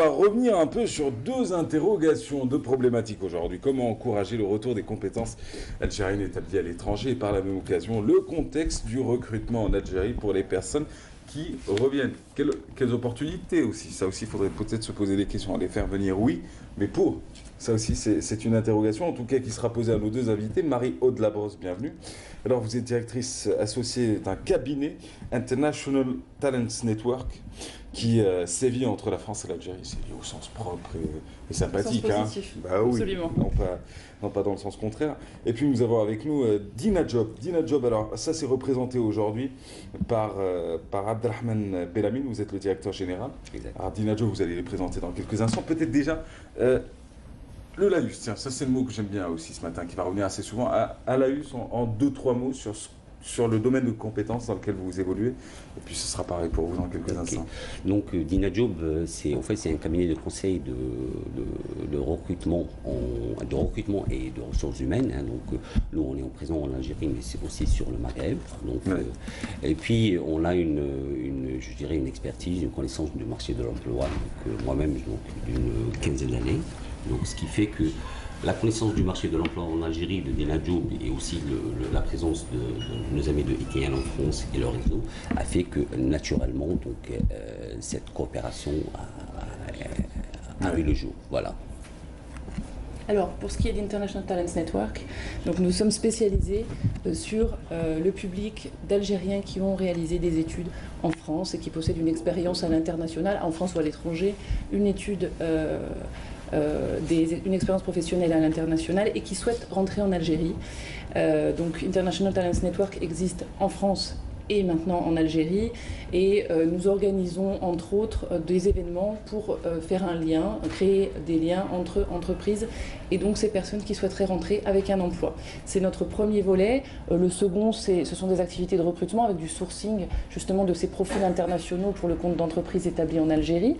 On va revenir un peu sur deux interrogations, deux problématiques aujourd'hui. Comment encourager le retour des compétences algériennes établies à l'étranger et par la même occasion le contexte du recrutement en Algérie pour les personnes qui reviennent. Quelles opportunités aussi? Ça aussi, il faudrait peut-être se poser des questions. Les faire venir, oui, mais pour. Ça aussi, c'est une interrogation, en tout cas, qui sera posée à nos deux invités. Marie-Aude Labrosse, bienvenue. Alors, vous êtes directrice associée d'un cabinet, International Talents Network, qui sévit entre la France et l'Algérie. Sévit au sens propre et sympathique. Au sens positif, Bah oui, absolument. non pas dans le sens contraire. Et puis nous avons avec nous Dina Job. Dina Job, alors ça c'est représenté aujourd'hui par Abdelrahman Belamine, vous êtes le directeur général. Exact. Alors Dina Job, vous allez les présenter dans quelques instants. Peut-être déjà le laïus, tiens, ça c'est le mot que j'aime bien aussi ce matin, qui va revenir assez souvent. À laïus, en deux, trois mots sur le domaine de compétences dans lequel vous évoluez. Et puis ce sera pareil pour vous dans quelques instants. Donc Dina Job, c'est un cabinet de conseil de recrutement, et de ressources humaines. Hein. Donc nous on est présent en Algérie, mais c'est aussi sur le Maghreb. Donc, Ouais. Et puis on a je dirais une expertise, une connaissance du marché de l'emploi. Donc moi-même d'une quinzaine d'années. Donc ce qui fait que la connaissance du marché de l'emploi en Algérie de Dina Job et aussi la présence de nos amis de ITN en France et leur réseau a fait que naturellement cette coopération a vu le jour. Voilà. Alors, pour ce qui est d'International Talents Network, donc nous sommes spécialisés sur le public d'Algériens qui ont réalisé des études en France et qui possèdent une expérience à l'international, en France ou à l'étranger, une expérience professionnelle à l'international et qui souhaitent rentrer en Algérie. Donc International Talents Network existe en France et maintenant en Algérie et nous organisons entre autres des événements pour faire un lien, créer des liens entre entreprises et donc ces personnes qui souhaiteraient rentrer avec un emploi. C'est notre premier volet. Le second, ce sont des activités de recrutement avec du sourcing justement de ces profils internationaux pour le compte d'entreprises établies en Algérie,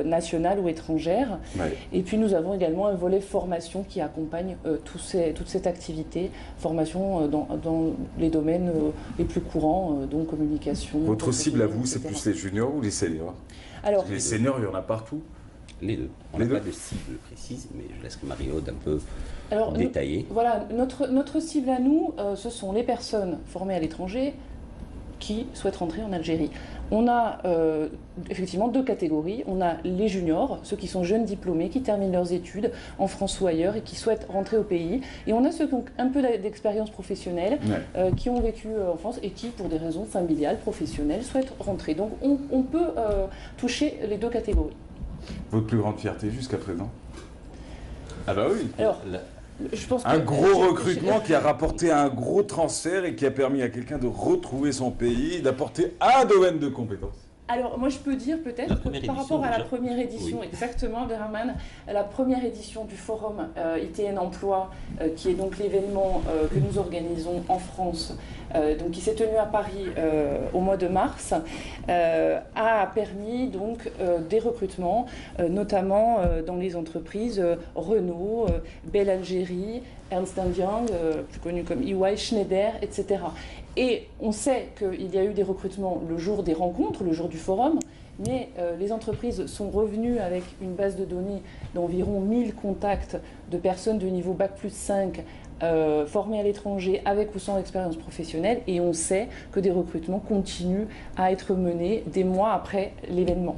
nationales ou étrangères. Ouais. Et puis nous avons également un volet formation qui accompagne toute cette activité, formation dans les domaines les plus courants, donc communication. Votre cible à vous, c'est etc. plus les juniors ou les seniors? Alors, Les seniors, il y en a partout. Les deux. On Les n'a deux. pas de cible précise, mais je laisse Marie-Aude un peu alors, détailler. Voilà, notre cible à nous, ce sont les personnes formées à l'étranger qui souhaitent rentrer en Algérie. On a effectivement deux catégories. On a les juniors, ceux qui sont jeunes diplômés, qui terminent leurs études en France ou ailleurs et qui souhaitent rentrer au pays. Et on a ceux qui ont un peu d'expérience professionnelle, Ouais. qui ont vécu en France et qui, pour des raisons familiales, professionnelles, souhaitent rentrer. Donc on peut toucher les deux catégories. Votre plus grande fierté jusqu'à présent? Ah bah oui. Alors, je pense Un que- gros recrutement qui a rapporté un gros transfert et qui a permis à quelqu'un de retrouver son pays, d'apporter un domaine de compétences. Alors, moi, je peux dire La peut-être première que par édition, rapport à la déjà. première édition, Oui. exactement, Abderrahmane, la première édition du forum ITN Emploi, qui est donc l'événement que nous organisons en France, donc qui s'est tenu à Paris au mois de mars, a permis donc des recrutements, notamment dans les entreprises Renault, Bell Algérie, Ernst Young, plus connu comme EY, Schneider, etc. Et on sait qu'il y a eu des recrutements le jour des rencontres, le jour du forum, mais les entreprises sont revenues avec une base de données d'environ 1000 contacts de personnes de niveau Bac plus 5 formées à l'étranger avec ou sans expérience professionnelle, et on sait que des recrutements continuent à être menés des mois après l'événement.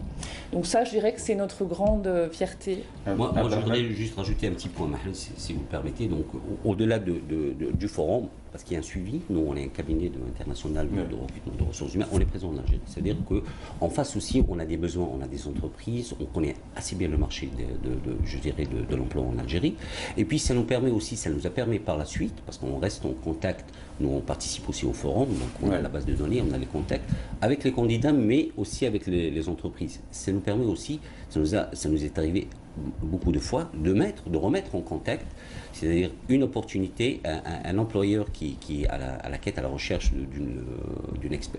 Donc ça, je dirais que c'est notre grande fierté. Moi, je voudrais juste rajouter un petit point, Mahlou, si vous le permettez. Donc, au-delà du forum, parce qu'il y a un suivi, nous, on est un cabinet international de recrutement de ressources humaines, on est présent en Algérie. C'est-à-dire qu'en face aussi, on a des besoins, on a des entreprises, on connaît assez bien le marché de l'emploi en Algérie. Et puis, ça nous a permis par la suite, parce qu'on reste en contact, nous, on participe aussi au forum, donc on a la base de données, on a les contacts avec les candidats, mais aussi avec les entreprises. Ça nous permet aussi, ça nous est arrivé beaucoup de fois, de remettre en contact, c'est-à-dire une opportunité, un employeur qui est à la quête, à la recherche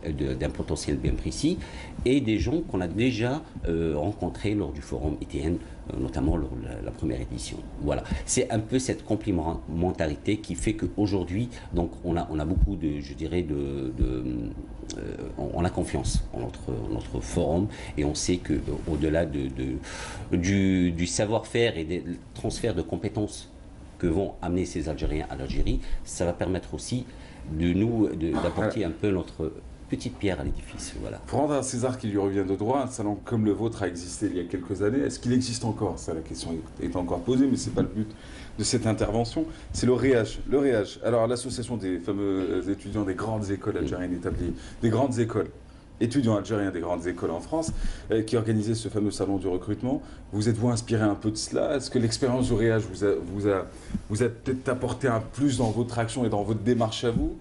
d'un potentiel bien précis, et des gens qu'on a déjà rencontrés lors du forum ITN, notamment lors de la première édition. Voilà, c'est un peu cette complémentarité qui fait qu'aujourd'hui, donc on a beaucoup de, je dirais, on a confiance en notre forum, et on sait que au-delà du savoir-faire et des transferts de compétences que vont amener ces Algériens à l'Algérie, ça va permettre aussi d'apporter un peu notre petite pierre à l'édifice. Voilà. Pour rendre à César qui lui revient de droit, un salon comme le vôtre a existé il y a quelques années. Est-ce qu'il existe encore? Ça, la question est encore posée, mais ce n'est pas le but de cette intervention. C'est le REAGE. Le REAGE, alors l'association des fameux étudiants des grandes écoles algériennes établies, des grandes écoles, étudiants algériens des grandes écoles en France, qui organisait ce fameux salon du recrutement. Vous êtes-vous inspiré un peu de cela? Est-ce que l'expérience du REAGE vous a peut-être apporté un plus dans votre action et dans votre démarche à vous?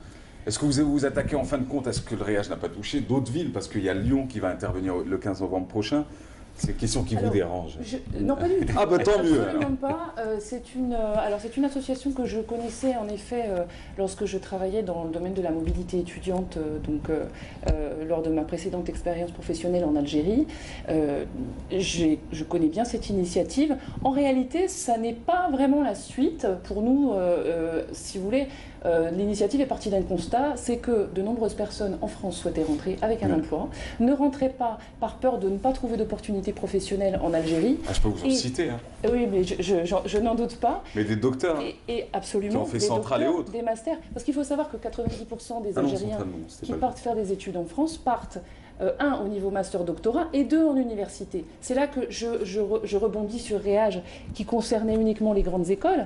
Est-ce que vous vous attaquez en fin de compte à ce que le REAGE n'a pas touché d'autres villes? Parce qu'il y a Lyon qui va intervenir le 15 novembre prochain. C'est une question qui vous dérange? Non, pas du tout. Ah, bah tant mieux. Absolument pas. C'est une association que je connaissais en effet lorsque je travaillais dans le domaine de la mobilité étudiante, lors de ma précédente expérience professionnelle en Algérie. Je connais bien cette initiative. En réalité, ça n'est pas vraiment la suite pour nous, si vous voulez. L'initiative est partie d'un constat, c'est que de nombreuses personnes en France souhaitaient rentrer avec un emploi, ne rentraient pas par peur de ne pas trouver d'opportunités professionnelles en Algérie. Ah, je peux vous en citer. Hein. Oui, mais je n'en doute pas. Mais des docteurs. Et absolument. Qui ont fait Centrale et autres. Des masters. Parce qu'il faut savoir que 90% des Algériens qui partent faire des études en France partent un au niveau master-doctorat et deux en université. C'est là que je rebondis sur REAGE qui concernait uniquement les grandes écoles.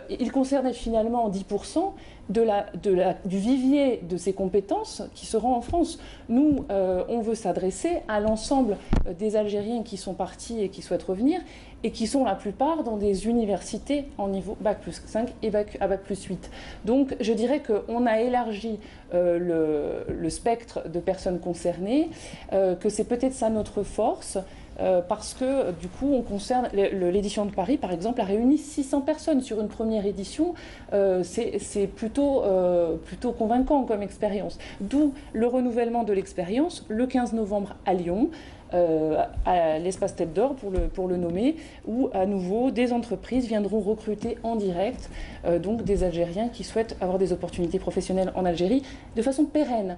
Il concernait finalement 10% du vivier de ces compétences qui seront en France. Nous, on veut s'adresser à l'ensemble des Algériens qui sont partis et qui souhaitent revenir et qui sont la plupart dans des universités en niveau Bac plus 5 et à Bac plus 8. Donc je dirais qu'on a élargi le spectre de personnes concernées, que c'est peut-être ça notre force, parce que du coup on concerne l'édition de Paris par exemple a réuni 600 personnes sur une première édition. C'est plutôt convaincant comme expérience, d'où le renouvellement de l'expérience le 15 novembre à Lyon, à l'espace Tête d'Or pour le nommer, où à nouveau des entreprises viendront recruter en direct donc des Algériens qui souhaitent avoir des opportunités professionnelles en Algérie de façon pérenne.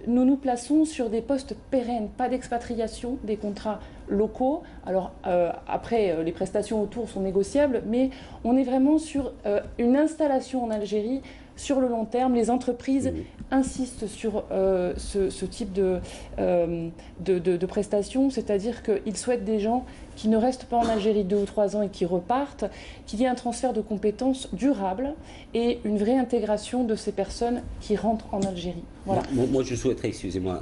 Nous nous plaçons sur des postes pérennes, pas d'expatriation, des contrats locaux. Alors après, les prestations autour sont négociables, mais on est vraiment sur une installation en Algérie sur le long terme. Les entreprises insistent sur ce type de prestations, c'est-à-dire qu'ils souhaitent des gens qui ne restent pas en Algérie 2 ou 3 ans et qui repartent, qu'il y ait un transfert de compétences durable et une vraie intégration de ces personnes qui rentrent en Algérie. Voilà. Moi, je souhaiterais, excusez-moi,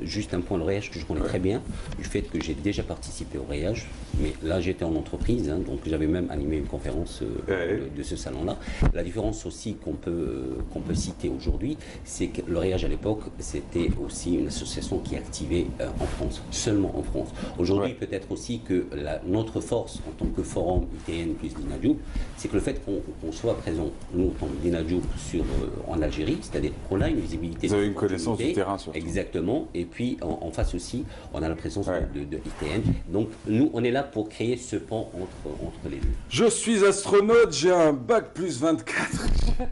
juste un point, le REAGE que je connais très bien, du fait que j'ai déjà participé au REAGE, mais là j'étais en entreprise, hein, donc j'avais même animé une conférence de ce salon-là. La différence aussi qu'on peut citer aujourd'hui, c'est que le REAGE à l'époque, c'était aussi une association qui est activée en France, seulement en France. Aujourd'hui, peut-être aussi que notre force en tant que forum ITN plus Dinajoub, c'est que le fait qu'on soit présent, nous, en tant que Dinajoub, en Algérie, c'est-à-dire qu'on a une visibilité. Vous avez une connaissance du terrain, surtout. Exactement. Et puis, en face aussi, on a la présence de ITN. Donc, nous, on est là pour créer ce pont entre les deux. Je suis astronaute, j'ai un bac plus 24.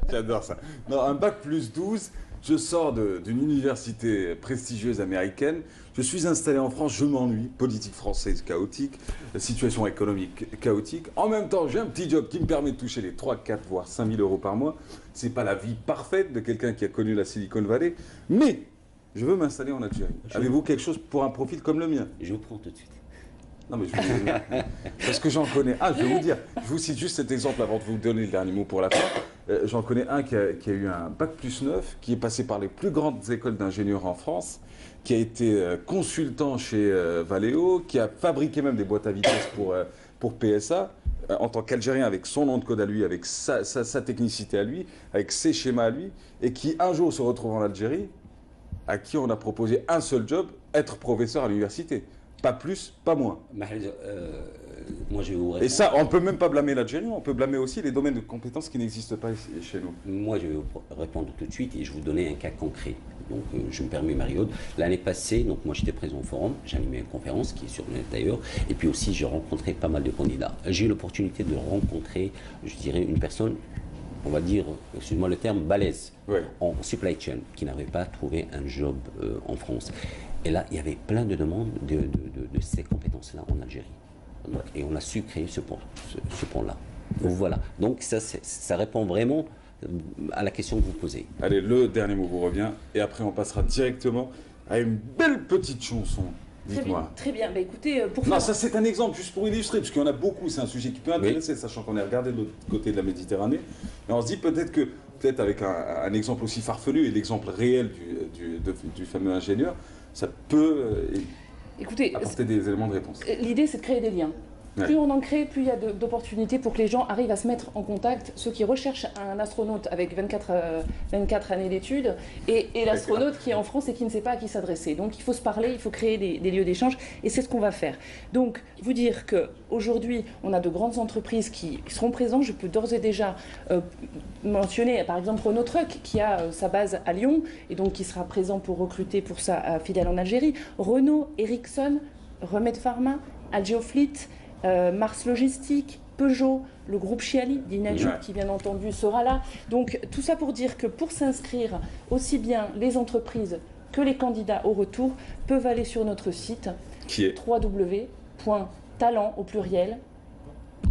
J'adore ça. Non, un bac plus 12. Je sors d'une université prestigieuse américaine. Je suis installé en France, je m'ennuie. Politique française chaotique, situation économique chaotique. En même temps, j'ai un petit job qui me permet de toucher les 3, 4, voire 5 000 euros par mois. Ce n'est pas la vie parfaite de quelqu'un qui a connu la Silicon Valley. Mais je veux m'installer en Algérie. Avez-vous quelque chose pour un profil comme le mien? Je vous prends tout de suite. Non, mais parce que j'en connais. Ah, je vais vous dire. Je vous cite juste cet exemple avant de vous donner le dernier mot pour la fin. J'en connais un qui a eu un bac plus 9, qui est passé par les plus grandes écoles d'ingénieurs en France, qui a été consultant chez Valeo, qui a fabriqué même des boîtes à vitesse pour PSA, en tant qu'Algérien, avec son nom de code à lui, avec sa technicité à lui, avec ses schémas à lui, et qui un jour se retrouve en Algérie, à qui on a proposé un seul job, être professeur à l'université. Pas plus, pas moins. Moi, je vais vous Et répondre. ça, on ne peut même pas blâmer l'Algérie, on peut blâmer aussi les domaines de compétences qui n'existent pas ici, chez nous. Moi, je vais vous répondre tout de suite et je vais vous donner un cas concret. Donc, je me permets, Marie-Aude. L'année passée, donc moi, j'étais présent au forum, j'animais une conférence qui est sur le net d'ailleurs, et puis aussi, j'ai rencontré pas mal de candidats. J'ai eu l'opportunité de rencontrer, je dirais, une personne, on va dire, excuse-moi le terme, balèze, Ouais. en supply chain, qui n'avait pas trouvé un job en France. Et là, il y avait plein de demandes de ces compétences-là en Algérie. Donc, et on a su créer ce pont-là. Donc voilà. Donc ça répond vraiment à la question que vous posez. Allez, le dernier mot vous revient, et après on passera directement à une belle petite chanson. Très bien, Dites-moi. très bien. Bah, écoutez, pour Non, faire- ça c'est un exemple, juste pour illustrer, parce qu'il y en a beaucoup, c'est un sujet qui peut intéresser, sachant qu'on est regardé de l'autre côté de la Méditerranée. Et on se dit peut-être que, peut-être avec un exemple aussi farfelu et l'exemple réel du fameux ingénieur, ça peut écoutez, apporter des éléments de réponse. l'idée, c'est de créer des liens. Ouais. Plus on en crée, plus il y a d'opportunités pour que les gens arrivent à se mettre en contact. Ceux qui recherchent un astronaute avec 24 années d'études et l'astronaute qui est en France et qui ne sait pas à qui s'adresser. Donc il faut se parler, il faut créer des lieux d'échange et c'est ce qu'on va faire. Donc vous dire qu'aujourd'hui, on a de grandes entreprises qui seront présentes. Je peux d'ores et déjà mentionner par exemple Renault Truck qui a sa base à Lyon et donc qui sera présent pour recruter pour sa filiale en Algérie. Renault, Ericsson, Remède Pharma, Algeofleet, Mars Logistique, Peugeot, le groupe Chiali d'Inaju Ouais. qui bien entendu sera là. Donc tout ça pour dire que pour s'inscrire, aussi bien les entreprises que les candidats au retour peuvent aller sur notre site Qui est www.talent au pluriel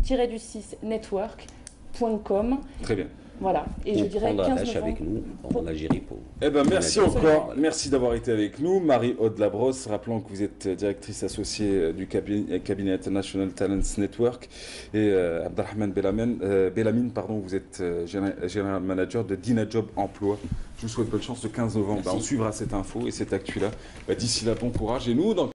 -du6 network.com. très bien. Voilà, et je Pour dirais prendre 15 attache avec novembre. nous en Algérie pour. Eh ben, merci Absolument. encore, merci d'avoir été avec nous. Marie-Aude Labrosse, rappelons que vous êtes directrice associée du cabinet International Talents Network, et Abdelrahman Bellamine, pardon, vous êtes General Manager de DinaJob Emploi. Je vous souhaite bonne chance le 15 novembre. Merci. On suivra cette info et cette actu-là. D'ici là, bon courage. Et nous, dans